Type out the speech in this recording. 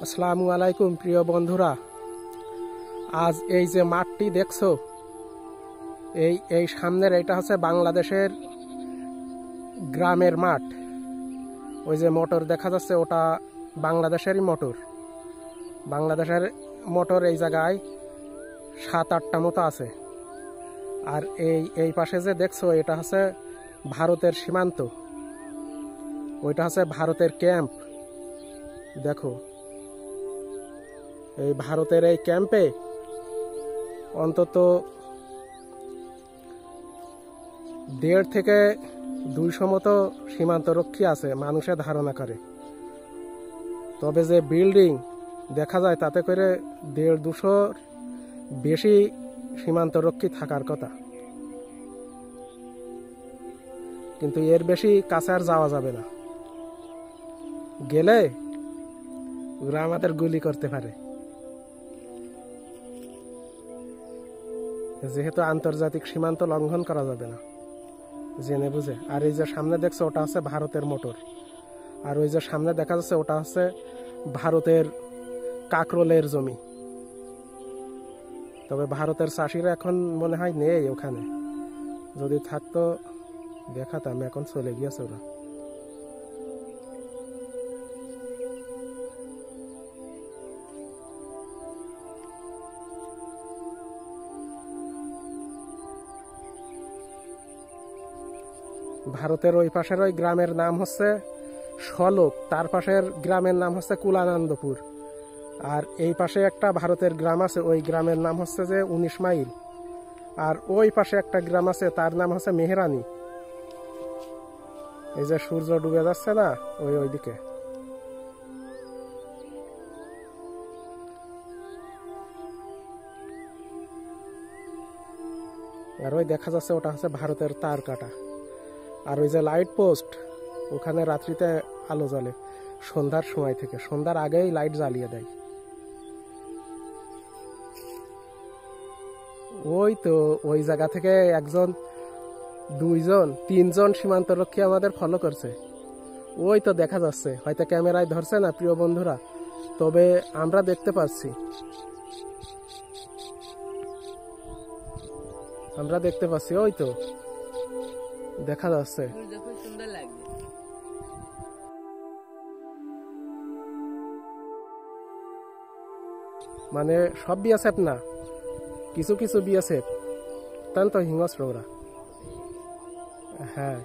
আসসালামু আলাইকুম প্রিয় বন্ধুরা, আজ এই যে মাঠটি দেখছো, এই সামনের এটা হচ্ছে বাংলাদেশের গ্রামের মাঠ। ওই যে মোটর দেখা যাচ্ছে ওটা বাংলাদেশেরই মোটর। বাংলাদেশের মোটর এই জায়গায় 7-8টা মতো আছে। আর এই পাশে যে দেখছো এটা হচ্ছে ভারতের সীমান্ত, ওইটা হচ্ছে ভারতের ক্যাম্প। দেখো এই ভারতের এই ক্যাম্পে অন্তত 1.5 থেকে 200 মতো সীমান্তরক্ষী আছে মানুষে ধারণা করে। তবে যে বিল্ডিং দেখা যায় তাতে করে 150-200 বেশি সীমান্তরক্ষী থাকার কথা, কিন্তু এর বেশি কাছে আর যাওয়া যাবে না। গেলে ওরা আমাদের গুলি করতে পারে, যেহেতু আন্তর্জাতিক সীমান্ত লঙ্ঘন করা যাবে না জেনে বুঝে। আর এই যে সামনে দেখছো ওটা হচ্ছে ভারতের মোটর, আর ওই যে সামনে দেখা যাচ্ছে ওটা হচ্ছে ভারতের কাকরোলের জমি। তবে ভারতের চাষিরা এখন মনে হয় নেই ওখানে, যদি থাকতো দেখাতাম, এখন চলে গিয়েছে ওরা। ভারতের ওই পাশের ওই গ্রামের নাম হচ্ছে শলক, তার পাশের গ্রামের নাম হচ্ছে কুলানন্দপুর, আর এই পাশে একটা ভারতের গ্রাম আছে, ওই গ্রামের নাম হচ্ছে যে 19 মাইল। আর ওই পাশে একটা গ্রাম আছে তার নাম হচ্ছে মেহরানি। এই যে সূর্য ডুবে যাচ্ছে না ওইদিকে, আর ওই দেখা যাচ্ছে ওটা হচ্ছে ভারতের তার কাটা। আর ওই যে লাইট পোস্ট, ওখানে রাত্রিতে আলো জ্বলে সন্ধ্যার সময় থেকে, সন্ধ্যার আগেই লাইট জ্বালিয়ে দেয়। ওই তো ওই জায়গা থেকে 1জন 2জন 3জন সীমান্তরক্ষী আমাদের ফলো করছে। ওই তো দেখা যাচ্ছে, হয়তো ক্যামেরায় ধরছে না প্রিয় বন্ধুরা, তবে আমরা দেখতে পাচ্ছি, ওই তো দেখা যাচ্ছে। মানে সব বিএসএফ না, কিছু কিছু বিএসএফ, অত্যন্ত হিংস্র ওরা। হ্যাঁ।